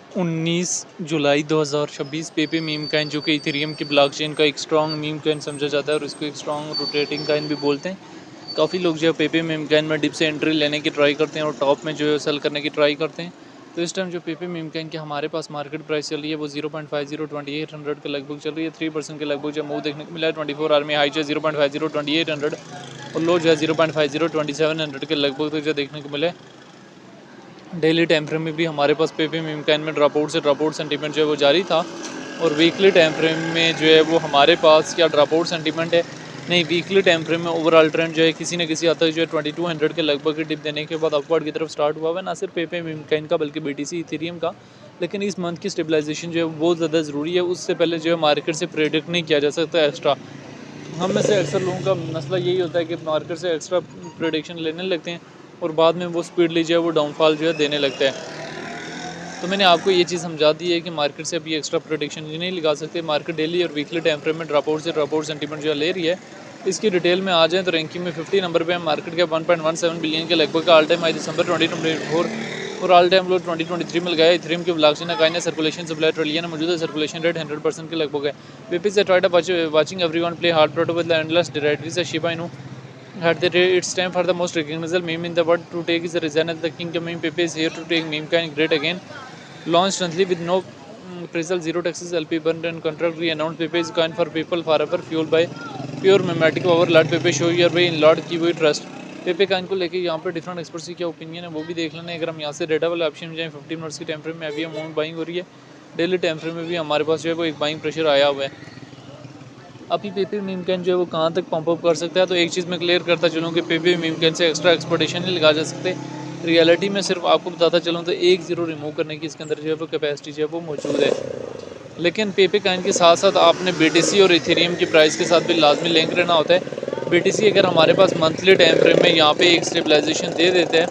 19 जुलाई 2026 पेपे meme coin जो कि Ethereum की ब्लॉकचेन का एक स्ट्रॉन्ग मीम कॉइन समझा जाता है और इसको एक स्ट्रॉन्ग रोटेटिंग कॉइन भी बोलते हैं। काफ़ी लोग जो है पेपे मीम कॉइन में डिप से एंट्री लेने की ट्राई करते हैं और टॉप में जो है सेल करने की ट्राई करते हैं। तो इस टाइम जो पेपे मीम कॉइन की हमारे पास मार्केट प्राइस चल रही है वो 0.502800 के लगभग चल रही है। 3% के लगभग जो मूव देखने को मिला है। 24 आवर में हाई जो 0.502800 और लो जो है 0.502700 के लगभग तो जो देखने को मिले। डेली टाइम फ्रेम में भी हमारे पास पेपे मीम कॉइन में ड्रॉप आउट सेंटीमेंट जो है वो जारी था। और वीकली टाइम फ्रेम में जो है वो हमारे पास क्या ड्रॉप आउट सेंटीमेंट है नहीं, वीकली टाइम फ्रेम में ओवरऑल ट्रेंड जो है किसी न किसी हद तक जो है 2200 के लगभग डिप देने के बाद अपवर्ड की तरफ स्टार्ट हुआ है। ना सिर्फ पेपे मीम कॉइन का बल्कि बीटीसी इथेरियम का। लेकिन इस मंथ की स्टेबलाइजेशन जो है बहुत ज़्यादा ज़रूरी है। उससे पहले जो है मार्केट से प्रेडिक्ट नहीं किया जा सकता एक्स्ट्रा। हम में से अक्सर लोगों का मसला यही होता है कि मार्केट से एक्स्ट्रा प्रेडिक्शन लेने लगते हैं और बाद में वो स्पीडली जो है वो डाउनफॉल जो है देने लगता है। तो मैंने आपको ये चीज़ समझा दी है कि मार्केट से अभी एक्स्ट्रा प्रोटेक्शन नहीं लगा सकते। मार्केट डेली और वीकली टाइम फ्रेम में ड्रॉप आउट सेंटीमेंट जो ले रही है। इसकी डिटेल में आ जाएँ तो रैंकिंग में 50 नंबर पे मार्केट के 1.17 बिलियन के लगभग का ऑल टाइम हाई दिसंबर 2024 और ऑल टाइम लो 2023 में लगाया। इथेरियम के ब्लॉकचेन का सर्कुलेशन सप्लाई ट्रिलियन मौजूद है। सर्कुलेशन रेट 100% के लगभग है। पेपी से tried watching everyone play hard proto with the endless directory से Shiba Inu at the rate it's time for the most recognizable meme in the world to take his resign as the king of meme. Pepe is here to take meme kind great again. Launched monthly with no appraisal, zero taxes, LP burn and contract re-announced. Pepe is coin for people forever, fueled by pure memetic power. Lord Pepe, show your way in Lord की वही trust. पेपे coin को लेके यहाँ पे different experts की क्या opinion है वो भी देख लेना है। अगर हम यहाँ से डेटा वाले ऑप्शन में जाएँ 15 मिनट्स की टाइम फ्रेम में अभी अमाउंट बाइंग हो रही है। डेली टाइम फ्रेम में भी हमारे पास जो है वो एक बाइंग प्रेशर आया हुआ है। अभी पेपे मीम कॉइन जो है वो कहाँ तक पंप अप कर सकता है। तो एक चीज़ मैं क्लियर करता चलूँ कि पेपे मीम कॉइन से एक्स्ट्रा एक्सपोर्टेशन नहीं लगा जा सकते। रियलिटी में सिर्फ आपको बताता चलूँ तो एक ज़ीरो रिमूव करने की इसके अंदर जो है वो कैपेसिटी जो है वो मौजूद है। लेकिन पेपे कॉइन के साथ साथ आपने बीटीसी और इथेरियम की प्राइस के साथ भी लाजमी लिंक रहना होता है। बीटीसी अगर हमारे पास मंथली टाइम फ्रेम में यहाँ पे एक स्टेबलाइजेशन दे देते हैं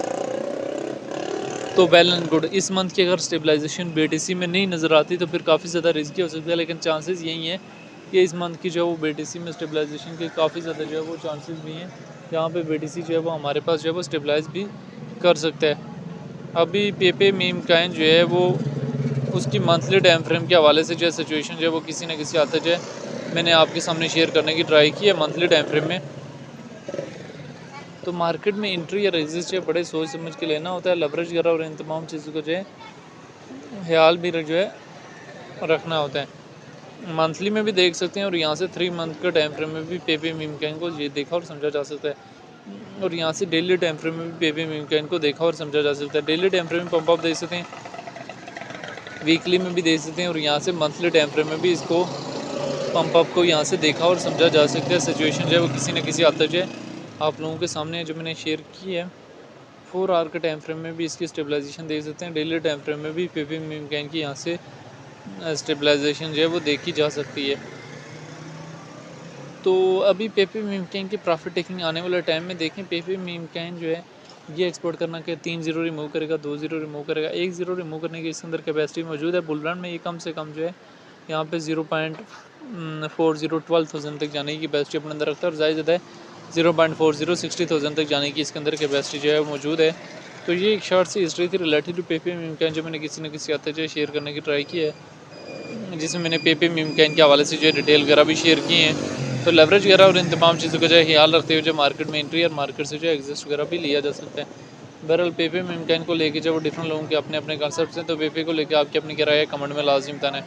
तो वेल एंड गुड। इस मंथ की अगर स्टेबलाइजेशन बीटीसी में नहीं नज़र आती तो फिर काफ़ी ज़्यादा रिस्की हो सकता है। लेकिन चांसेस यही है कि इस मंथ की जो है वो बीटीसी में स्टेबलाइजेशन के काफ़ी ज़्यादा जो है वो चांसेस भी हैं। जहाँ पे बीटीसी जो है वो हमारे पास जो है वो स्टेबलाइज भी कर सकता है। अभी पेपे मीम कॉइन जो है वो उसकी मंथली टाइम फ्रेम के हवाले से जो है सिचुएशन जो है वो किसी न किसी हद तक जो है मैंने आपके सामने शेयर करने की ट्राई की है मंथली टाइम फ्रेम में। तो मार्केट में एंट्री या एग्जिट जो है बड़े सोच समझ के लेना होता है। लवरेज वगैरह और इन तमाम चीज़ों को जो है ख्याल भी जो है रखना होता है। मंथली में भी देख सकते हैं और यहाँ से 3 मंथ का टाइम फ्रेम में भी पेपे मीम कॉइन को ये देखा और समझा जा सकता है। और यहाँ से डेली टाइम फ्रेम में भी पेपे मीम कॉइन को देखा और समझा जा सकता है। डेली टाइम फ्रेम में पंप अप देख सकते हैं, वीकली में भी देख सकते हैं और यहाँ से मंथली टाइम फ्रेम में भी इसको पंप अप को यहाँ से देखा और समझा जा सकता है। सिचुएशन जो है वो किसी न किसी हद तक जो है आप लोगों के सामने जो मैंने शेयर की है। 4 आवर के टाइम फ्रेम में भी इसकी स्टेबलाइजेशन देख सकते हैं। डेली टाइम फ्रेम में भी पेपे मीम कॉइन की यहाँ से स्टेबलाइजेशन जो है वो देखी जा सकती है। तो अभी पेपे मीम कॉइन की प्रॉफिट टेकिंग आने वाले टाइम में देखें। पेपे मीम कॉइन जो है ये एक्सपोर्ट करना के 3 ज़ीरो रिमूव करेगा, 2 ज़ीरो रिमूव करेगा, 1 ज़ीरो रिमूव करने की इसके अंदर कैपेसिटी मौजूद है। बुल रन में ये कम से कम जो है यहाँ पे 0.4012,000 तक जाने की कैपेसिटी अपने अंदर रखता है और ज़्यादा है 0.4060,000 तक जाने की इसके अंदर कैपेसिटी जो है मौजूद है। तो ये एक शॉर्ट सी हिस्ट्री थी related to Pepe meme coin जो मैंने किसी न किसी हद तक जो है शेयर करने की ट्राई की है, जिसमें मैंने पेपे मीम कॉइन के हवाले से जो है डिटेल वगैरह भी शेयर की हैं। तो लेवरेज वगैरह और इन तमाम चीज़ों का जो है ख्याल रखते हुए जो मार्केट में एंट्री और मार्केट से जो एग्जिस्ट वगैरह भी लिया जा सकता है। बहरहाल पेपे मीम कॉइन को लेके जो वो डिफरेंट लोगों के अपने अपने कॉन्सेप्ट्स हैं। तो पेपे को लेकर आपकी अपनी क्या राय है कमेंट में लाजिम बताना है।